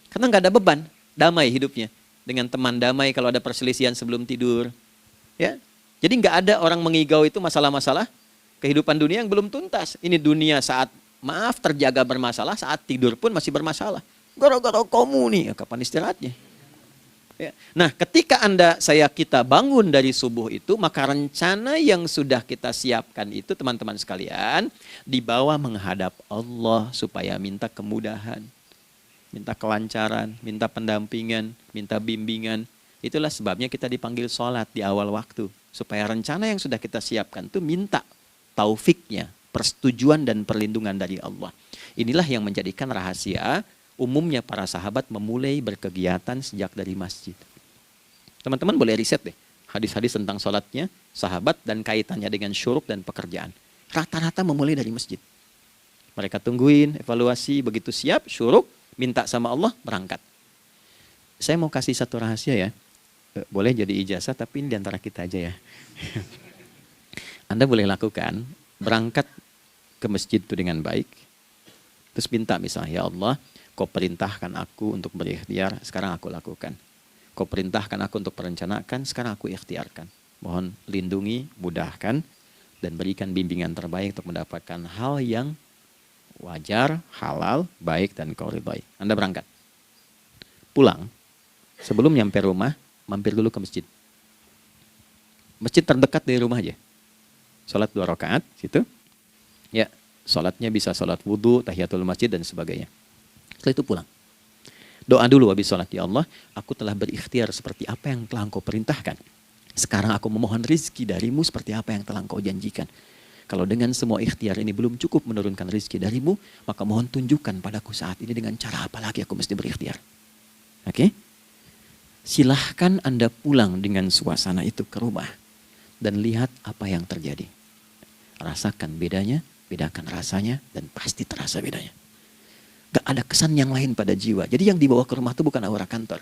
S2: Karena nggak ada beban, damai hidupnya. Dengan teman damai kalau ada perselisihan sebelum tidur. Ya. Jadi nggak ada orang mengigau itu masalah-masalah kehidupan dunia yang belum tuntas. Ini dunia saat maaf terjaga bermasalah, saat tidur pun masih bermasalah. Gara-gara kamu nih, kapan istirahatnya? Ya. Nah ketika kita bangun dari subuh itu, maka rencana yang sudah kita siapkan itu teman-teman sekalian, dibawa menghadap Allah supaya minta kemudahan, minta kelancaran, minta pendampingan, minta bimbingan. Itulah sebabnya kita dipanggil sholat di awal waktu. Supaya rencana yang sudah kita siapkan itu minta taufiknya, persetujuan dan perlindungan dari Allah. Inilah yang menjadikan rahasia umumnya para sahabat memulai berkegiatan sejak dari masjid. Teman-teman boleh riset deh hadis-hadis tentang sholatnya sahabat dan kaitannya dengan syuruk dan pekerjaan. Rata-rata memulai dari masjid. Mereka tungguin, evaluasi, begitu siap, syuruk, minta sama Allah, berangkat. Saya mau kasih satu rahasia ya. Boleh jadi ijazah tapi ini diantara kita aja ya. Anda boleh lakukan, berangkat ke masjid itu dengan baik. Terus minta misalnya, ya Allah, Kau perintahkan aku untuk berikhtiar, sekarang aku lakukan. Kau perintahkan aku untuk merencanakan, sekarang aku ikhtiarkan. Mohon lindungi, mudahkan, dan berikan bimbingan terbaik untuk mendapatkan hal yang wajar, halal, baik, dan Kau ridhai. Anda berangkat. Pulang, Sebelum nyampe rumah, mampir dulu ke masjid. Masjid terdekat dari rumah aja. Sholat 2 rakaat, situ. Ya, sholatnya bisa sholat wudhu, tahiyatul masjid, dan sebagainya. Setelah itu pulang. Doa dulu habis sholat. Ya Allah, aku telah berikhtiar seperti apa yang telah Engkau perintahkan. Sekarang aku memohon rizki darimu seperti apa yang telah Engkau janjikan. Kalau dengan semua ikhtiar ini belum cukup menurunkan rizki darimu, maka mohon tunjukkan padaku saat ini dengan cara apa lagi aku mesti berikhtiar. Oke? Silahkan Anda pulang dengan suasana itu ke rumah. Dan lihat apa yang terjadi. Rasakan bedanya, bedakan rasanya, dan pasti terasa bedanya. Gak ada kesan yang lain pada jiwa. Jadi yang dibawa ke rumah itu bukan aura kantor.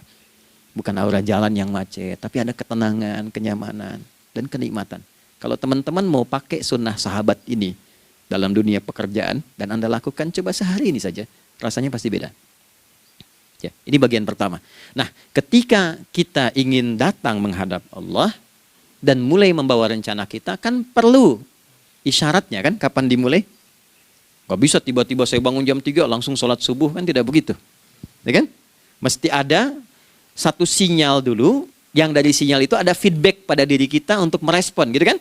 S2: Bukan aura jalan yang macet, tapi ada ketenangan, kenyamanan, dan kenikmatan. Kalau teman-teman mau pakai sunnah sahabat ini dalam dunia pekerjaan, dan Anda lakukan coba sehari ini saja, rasanya pasti beda. Ya, ini bagian pertama. Nah, ketika kita ingin datang menghadap Allah, dan mulai membawa rencana kita, kan perlu isyaratnya kan, kapan dimulai? Gak bisa tiba-tiba saya bangun jam 3 langsung sholat subuh, kan tidak begitu. Ya kan? Mesti ada satu sinyal dulu, yang dari sinyal itu ada feedback pada diri kita untuk merespon, gitu kan?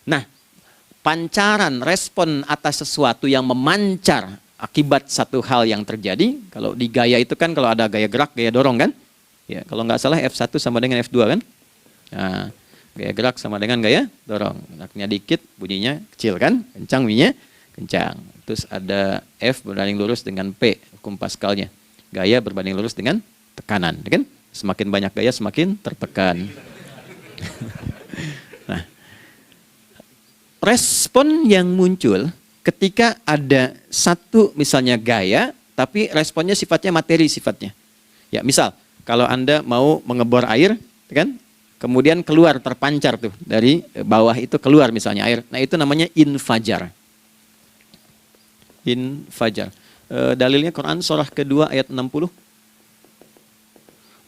S2: Nah, pancaran respon atas sesuatu yang memancar akibat satu hal yang terjadi, kalau di gaya itu kan kalau ada gaya gerak, gaya dorong kan? Ya, kalau nggak salah F1 sama dengan F2 kan? Nah, gaya gerak sama dengan gaya dorong. Geraknya dikit, bunyinya kecil kan? Kencang bunyinya, kencang. Terus ada F berbanding lurus dengan P, hukum Pascalnya. Gaya berbanding lurus dengan tekanan, kan? Semakin banyak gaya, semakin tertekan. Nah, respon yang muncul ketika ada satu misalnya gaya, tapi responnya sifatnya materi sifatnya. Ya, misal kalau Anda mau mengebor air, kan? Kemudian keluar terpancar tuh dari bawah itu keluar misalnya air. Nah, itu namanya infajar. Infajar. Dalilnya Quran surah kedua ayat 60.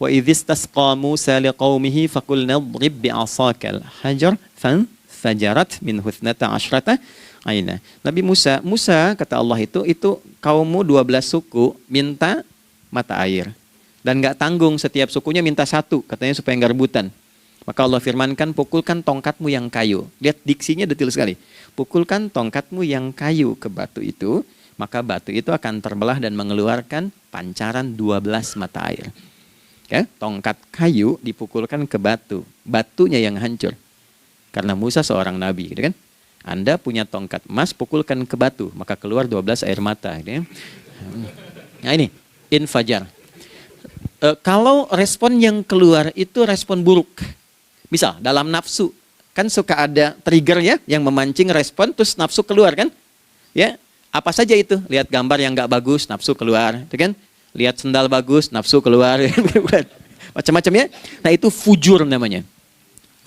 S2: Wa idzistasqa Musa liqaumihi faqulna idrib bi'asakal hajar fanfajarat min huthnata asyrata aina. Nabi Musa kata Allah itu kaummu 12 suku minta mata air. Dan enggak tanggung, setiap sukunya minta satu, katanya supaya enggak rebutan. Maka Allah firmankan, pukulkan tongkatmu yang kayu. Lihat diksinya detil sekali. Pukulkan tongkatmu yang kayu ke batu itu, maka batu itu akan terbelah dan mengeluarkan pancaran 12 mata air. Ya, tongkat kayu dipukulkan ke batu, batunya yang hancur. Karena Musa seorang nabi, gitu kan? Anda punya tongkat emas, pukulkan ke batu, maka keluar 12 air mata. Gitu ya. Nah ini, infajar. Kalau respon yang keluar itu respon buruk. Misal, dalam nafsu, kan suka ada trigger ya, yang memancing respon, terus nafsu keluar kan? Ya, apa saja itu? Lihat gambar yang nggak bagus, nafsu keluar, gitu kan? Lihat sendal bagus, nafsu keluar, macam-macam ya. Nah itu fujur namanya.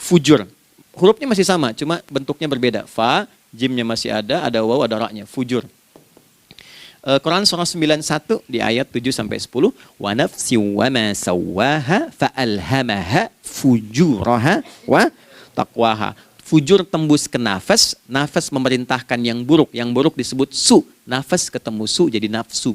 S2: Fujur. Hurufnya masih sama, cuma bentuknya berbeda. Fa, jimnya masih ada waw, ada ra-nya. Fujur. Quran surah 91 di ayat 7-10. Wa nafsi wa ma sawwaha fa'alhamaha fujuraha wa taqwaha. Fujur tembus ke nafas, nafas memerintahkan yang buruk disebut su. Nafas ketemu su jadi nafsu.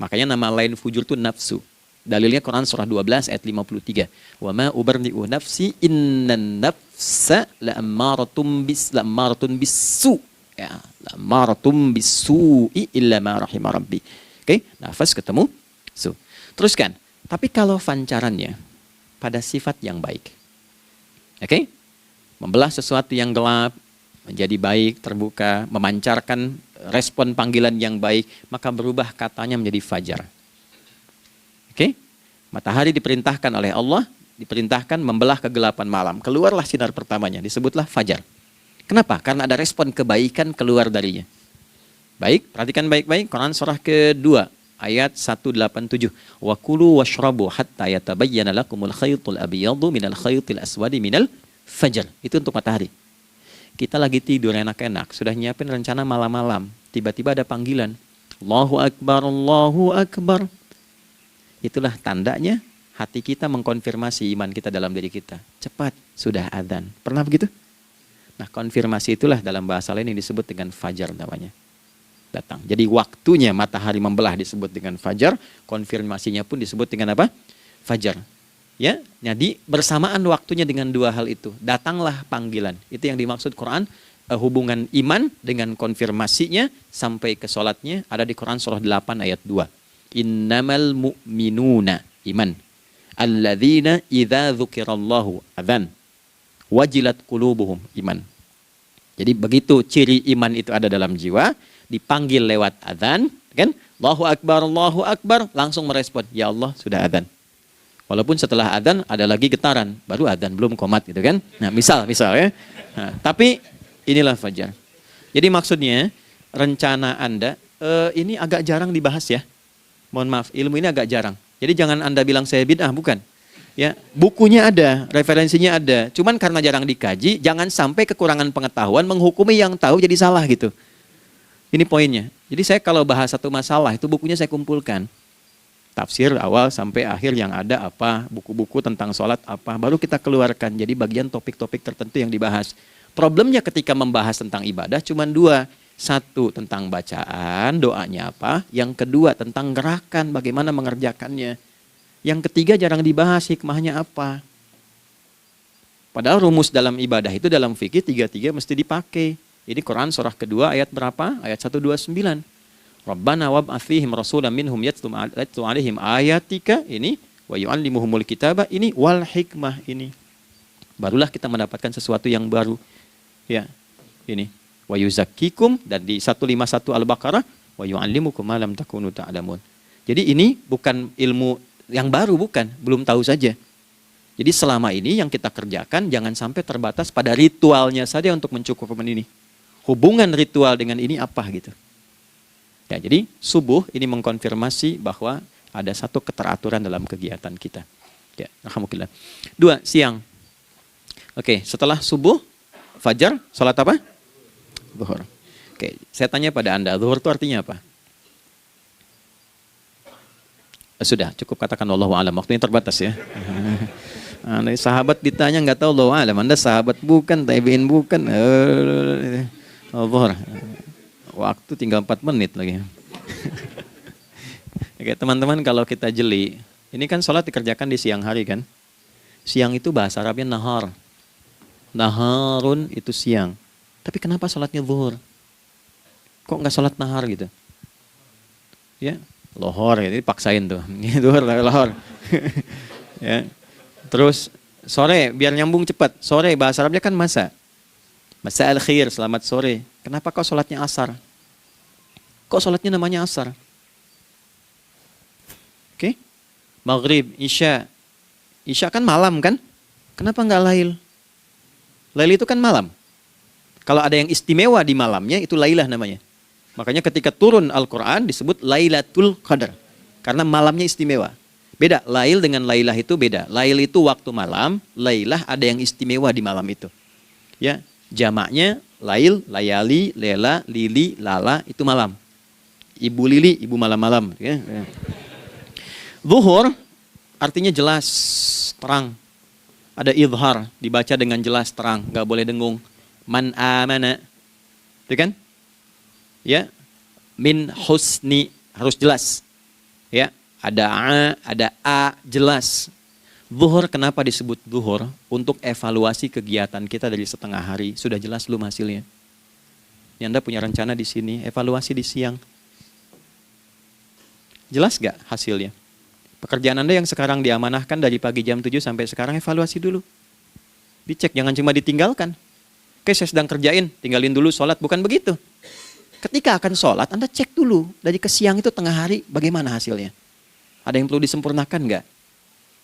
S2: Makanya nama lain fujur itu nafsu. Dalilnya Quran surah 12 ayat 53. Wa ma ubarni'u nafsi innan nafsa la'ammaratun bisu. Ya, la'ammaratun bisu'i illa ma rahimah rabbi. Oke, nafas ketemu su. Teruskan. Tapi kalau pancarannya pada sifat yang baik. Oke? Membelah sesuatu yang gelap menjadi baik, terbuka, memancarkan respon panggilan yang baik, maka berubah katanya menjadi fajar. Oke? Matahari diperintahkan oleh Allah, diperintahkan membelah kegelapan malam. Keluarlah sinar pertamanya, disebutlah fajar. Kenapa? Karena ada respon kebaikan keluar darinya. Baik, perhatikan baik-baik. Quran surah kedua, ayat 187. Wa kulu washrabu hatta yatabayyana lakumul khaytul abyadu minal khaytil aswadi minal fajar. Itu untuk matahari. Kita lagi tidur enak-enak, sudah nyiapin rencana malam-malam. Tiba-tiba ada panggilan. Allahu Akbar, Allahu Akbar. Itulah tandanya hati kita mengkonfirmasi iman kita dalam diri kita. Cepat, sudah adzan. Pernah begitu? Nah, konfirmasi itulah dalam bahasa lain yang disebut dengan fajar namanya. Datang. Jadi waktunya matahari membelah disebut dengan fajar, konfirmasinya pun disebut dengan apa? fajar. Ya, jadi bersamaan waktunya dengan dua hal itu. Datanglah panggilan. Itu yang dimaksud Quran, hubungan iman dengan konfirmasinya sampai ke sholatnya ada di Quran surah 8 ayat 2. Innamal mu'minuna iman. Alladzina idza dzukirallahu adzan. Wajilat qulubuhum iman. Jadi begitu ciri iman itu ada dalam jiwa, dipanggil lewat adzan, kan? Allahu Akbar, langsung merespon, ya Allah sudah adzan. Walaupun setelah adzan ada lagi getaran, baru adzan belum qomat gitu kan. Nah, misal ya. Nah, tapi inilah fajar. Jadi maksudnya rencana Anda ini agak jarang dibahas ya. Mohon maaf, ilmu ini agak jarang. Jadi jangan Anda bilang saya bid'ah, bukan. Ya, bukunya ada, referensinya ada. Cuman karena jarang dikaji, jangan sampai kekurangan pengetahuan menghukumi yang tahu jadi salah gitu. Ini poinnya. Jadi saya kalau bahas satu masalah itu bukunya saya kumpulkan. Tafsir awal sampai akhir yang ada apa, buku-buku tentang sholat apa, baru kita keluarkan. Jadi bagian topik-topik tertentu yang dibahas. Problemnya ketika membahas tentang ibadah cuma dua. Satu tentang bacaan, doanya apa. Yang kedua tentang gerakan, bagaimana mengerjakannya. Yang ketiga jarang dibahas, hikmahnya apa. Padahal rumus dalam ibadah itu dalam fikih tiga-tiga mesti dipakai. Ini Quran surah kedua ayat berapa? Ayat 129. Rabbana wab'ats fihim rasulan minhum yatlu 'alaihim ayatika ini wa yu'allimuhumul kitaba ini wal hikmah ini. Barulah kita mendapatkan sesuatu yang baru. Ya. Ini wa yuzakkikum dan di 151 Al-Baqarah wa yu'allimukum ma lam takunu ta'lamun. Jadi ini bukan ilmu yang baru, bukan, belum tahu saja. Jadi selama ini yang kita kerjakan jangan sampai terbatas pada ritualnya saja untuk mencukupkan ini. Hubungan ritual dengan ini apa gitu. Ya, jadi subuh ini mengkonfirmasi bahwa ada satu keteraturan dalam kegiatan kita. Ya, alhamdulillah. 2, siang. Oke, setelah subuh, fajar, salat apa? Zuhur. Oke, saya tanya pada Anda, zuhur itu artinya apa? Sudah, cukup katakan Allahu a'lam. Waktunya terbatas ya. Anda sahabat ditanya nggak tahu Allahu a'lam. Anda sahabat bukan, tabi'in bukan. Zuhur. Waktu tinggal 4 menit lagi. Oke, teman-teman kalau kita jeli, ini kan sholat dikerjakan di siang hari kan? Siang itu bahasa Arabnya nahar. Naharun itu siang. Tapi kenapa sholatnya zuhur? Kok nggak sholat nahar gitu? Ya, lohor, jadi paksain tuh. Zuhur, lohor. Ya. Terus sore, biar nyambung cepat. Sore, bahasa Arabnya kan masa. Masa al-khir, selamat sore. Kenapa kau sholatnya asar? Kok sholatnya namanya asar? Oke. Maghrib, isya. Isya kan malam kan? Kenapa nggak lail? Lail itu kan malam. Kalau ada yang istimewa di malamnya, itu lailah namanya. Makanya ketika turun Al-Quran disebut Lailatul Qadar. Karena malamnya istimewa. Beda, lail dengan lailah itu beda. Lail itu waktu malam, lailah ada yang istimewa di malam itu. Ya. Jamaknya lail, layali, lela, lili, lala, itu malam. Ibu lili, ibu malam-malam. Ya. Zuhur artinya jelas, terang. Ada idhar, dibaca dengan jelas, terang. Gak boleh dengung. Man amana. Itu kan? Ya. Min husni, harus jelas. Ya. Ada a, jelas. Zuhur kenapa disebut zuhur? Untuk evaluasi kegiatan kita dari setengah hari. Sudah jelas belum hasilnya? Anda punya rencana di sini, evaluasi di siang. Jelas gak hasilnya? Pekerjaan Anda yang sekarang diamanahkan dari pagi jam 7 sampai sekarang, evaluasi dulu. Dicek, jangan cuma ditinggalkan. Oke, saya sedang kerjain, tinggalin dulu sholat. Bukan begitu. Ketika akan sholat, Anda cek dulu. Dari ke siang itu tengah hari, bagaimana hasilnya? Ada yang perlu disempurnakan gak?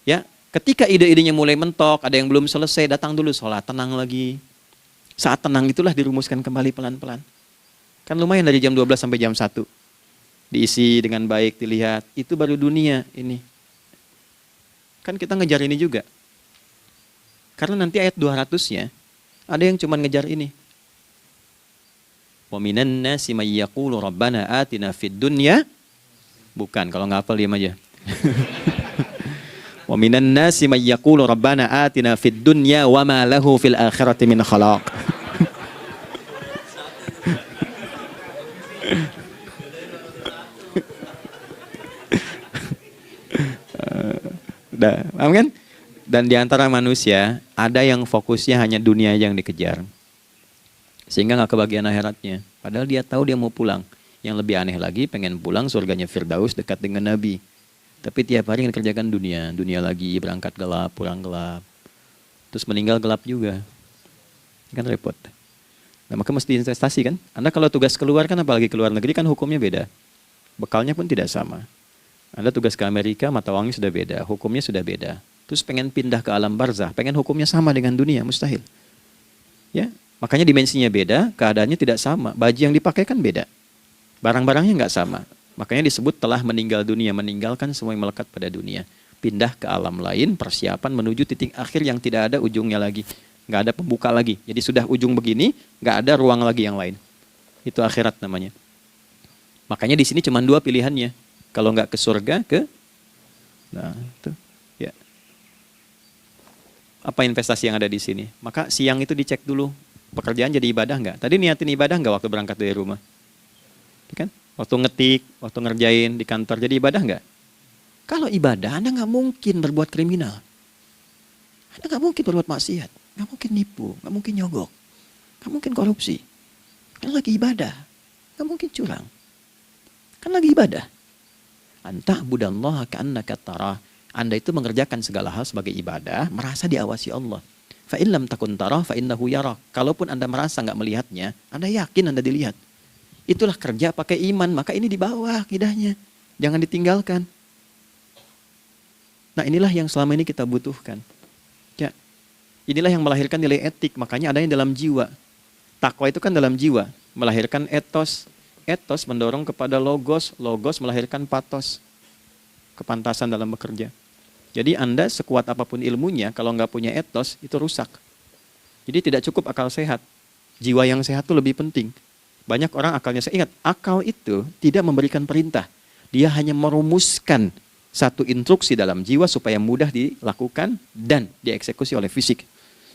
S2: Ya. Ketika ide-idenya mulai mentok, ada yang belum selesai, datang dulu sholat, tenang lagi. Saat tenang itulah dirumuskan kembali pelan-pelan. Kan lumayan dari jam 12 sampai jam 1. Diisi dengan baik, dilihat. Itu baru dunia ini. Kan kita ngejar ini juga. Karena nanti ayat 200-nya, ada yang cuma ngejar ini. Wa minan nasi may yaqulu rabbana atina fid dunya. Bukan, kalau nggak hafal diam aja. Wa minan nasi may yaqulu rabbana atina fid dunya wa ma lahu fil akhirati min khalaq. Paham kan? Dan di antara manusia ada yang fokusnya hanya dunia yang dikejar, sehingga nggak kebagian akhiratnya. Padahal dia tahu dia mau pulang. Yang lebih aneh lagi, pengen pulang surganya Firdaus dekat dengan Nabi. Tapi tiap hari kerjakan dunia lagi, berangkat gelap, pulang gelap, terus meninggal gelap juga. Kan repot. Nah, maka mesti investasi kan. Anda kalau tugas keluar kan, apalagi keluar negeri kan hukumnya beda. Bekalnya pun tidak sama. Anda tugas ke Amerika, mata uangnya sudah beda, hukumnya sudah beda. Terus pengen pindah ke alam barzah, pengen hukumnya sama dengan dunia, mustahil. Ya, makanya dimensinya beda, keadaannya tidak sama. Baju yang dipakai kan beda. Barang-barangnya nggak sama. Makanya disebut telah meninggal dunia, meninggalkan semua yang melekat pada dunia. Pindah ke alam lain, persiapan menuju titik akhir yang tidak ada ujungnya lagi. Nggak ada pembuka lagi. Jadi sudah ujung begini, nggak ada ruang lagi yang lain. Itu akhirat namanya. Makanya di sini cuma dua pilihannya. Kalau nggak ke surga, nah itu. Ya. Apa investasi yang ada di sini? Maka siang itu dicek dulu. Pekerjaan jadi ibadah nggak? Tadi niatin ibadah nggak waktu berangkat dari rumah? Kan? Waktu ngetik, waktu ngerjain di kantor, jadi ibadah nggak? Kalau ibadah, Anda nggak mungkin berbuat kriminal. Anda nggak mungkin berbuat maksiat. Nggak mungkin nipu, nggak mungkin nyogok. Nggak mungkin korupsi. Kan lagi ibadah. Nggak mungkin curang. Kan lagi ibadah. Anta budallaha ka'annaka tarah. Anda itu mengerjakan segala hal sebagai ibadah, merasa diawasi Allah. Fa in lam takun tarah fa innahu yarak. Kalaupun Anda merasa nggak melihatnya, Anda yakin Anda dilihat. Itulah kerja pakai iman, maka ini di bawah akidahnya. Jangan ditinggalkan. Nah, inilah yang selama ini kita butuhkan. Ya. Inilah yang melahirkan nilai etik, makanya adanya dalam jiwa. Takwa itu kan dalam jiwa, melahirkan etos. Etos mendorong kepada logos, logos melahirkan patos. Kepantasan dalam bekerja. Jadi Anda sekuat apapun ilmunya, kalau nggak punya etos, itu rusak. Jadi tidak cukup akal sehat. Jiwa yang sehat itu lebih penting. Banyak orang akalnya sehat. Ingat, akal itu tidak memberikan perintah. Dia hanya merumuskan satu instruksi dalam jiwa supaya mudah dilakukan dan dieksekusi oleh fisik.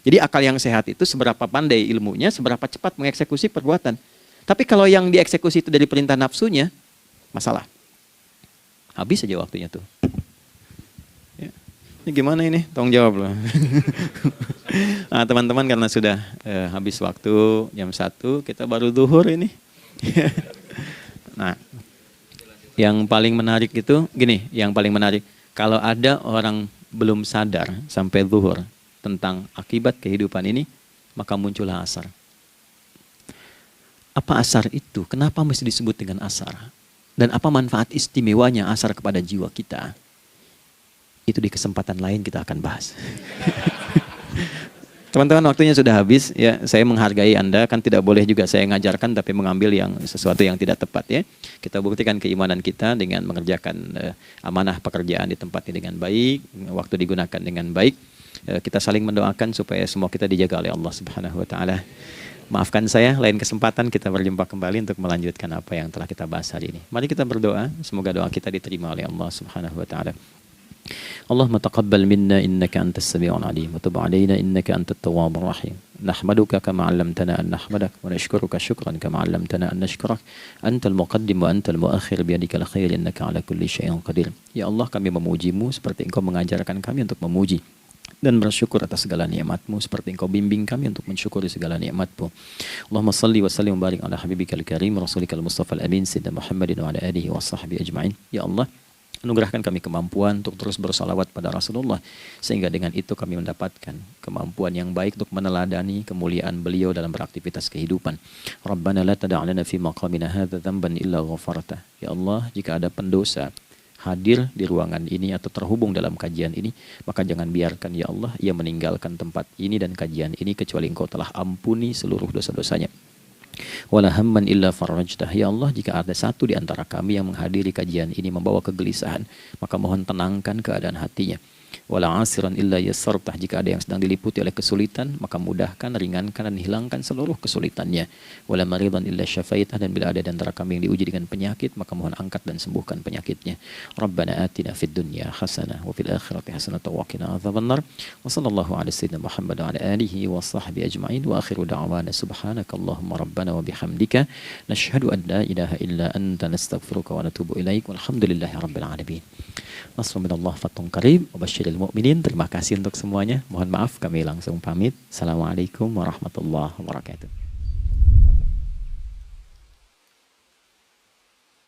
S2: Jadi akal yang sehat itu seberapa pandai ilmunya, seberapa cepat mengeksekusi perbuatan. Tapi kalau yang dieksekusi itu dari perintah nafsunya, masalah. Habis saja waktunya tuh. Ya. Ini gimana ini? Tolong jawab loh. Nah, teman-teman karena sudah habis waktu jam 1, kita baru zuhur ini. Nah, yang paling menarik itu gini, yang paling menarik. Kalau ada orang belum sadar sampai zuhur tentang akibat kehidupan ini, maka muncullah asar. Apa asar itu? Kenapa mesti disebut dengan asar? Dan apa manfaat istimewanya asar kepada jiwa kita? Itu di kesempatan lain kita akan bahas. Teman-teman, waktunya sudah habis. Ya, saya menghargai Anda, kan tidak boleh juga saya ngajarkan tapi mengambil yang sesuatu yang tidak tepat ya. Kita buktikan keimanan kita dengan mengerjakan amanah pekerjaan di tempat ini dengan baik, waktu digunakan dengan baik. Kita saling mendoakan supaya semua kita dijaga oleh Allah Subhanahu wa taala. Maafkan saya, lain kesempatan kita berjumpa kembali untuk melanjutkan apa yang telah kita bahas hari ini. Mari kita berdoa, semoga doa kita diterima oleh Allah Subhanahu wa taala. Allahumma taqabbal minna innaka antas sami'ul alim wa tub 'alaina innaka antat tawwabur rahim. Nahmaduka kama 'allamtana an nahmadak wa nashkuruka syukran kama 'allamtana an nashkurak. Antal muqaddim wa antal muakhir biyadikal khair innaka 'ala kulli syai'in qadir. Ya Allah, kami memujimu seperti Engkau mengajarkan kami untuk memuji dan bersyukur atas segala nikmat-Mu seperti Engkau bimbing kami untuk mensyukuri segala nikmat-Mu. Allahumma salli wa sallim wa barik ala habibikal karim rasulikal mustafa al-amin sayyidina Muhammadin wa ala alihi wa sahbihi ajma'in. Ya Allah, anugerahkan kami kemampuan untuk terus bersalawat pada Rasulullah, sehingga dengan itu kami mendapatkan kemampuan yang baik untuk meneladani kemuliaan beliau dalam beraktivitas kehidupan. Rabbana la tada' lana fi maqamina hadza dhanban illa ghafarta. Ya Allah, jika ada pendosa hadir di ruangan ini atau terhubung dalam kajian ini, maka jangan biarkan ya Allah ia meninggalkan tempat ini dan kajian ini kecuali Engkau telah ampuni seluruh dosa-dosanya. Wala hamman illa farajtah. Ya Allah, jika ada satu di antara kami yang menghadiri kajian ini membawa kegelisahan, maka mohon tenangkan keadaan hatinya.
S1: wala 'asiran illa yassartah. Jika ada yang sedang diliputi oleh kesulitan, maka mudahkan, ringankan dan hilangkan seluruh kesulitannya. Wala maridan illa syafaitah. Dan bila ada di antara kami yang diuji dengan penyakit, maka mohon angkat dan sembuhkan penyakitnya. Rabbana atina fid dunya hasanah wa fil akhirati hasanah wa qina adzabannar. Wa sallallahu ala sayyidina Muhammad wa ala alihi wa sahbihi ajma'in. Wa akhiru da'wana subhanakallahumma rabbana wa bihamdika nashhadu an la ilaha illa anta nastaghfiruka wa natubu ilaik. Walhamdulillahi rabbil alamin. Nasrun minallah fathun qarib wa basyiril mu'minin. Terima kasih untuk semuanya. Mohon maaf kami langsung pamit. Assalamualaikum warahmatullahi wabarakatuh.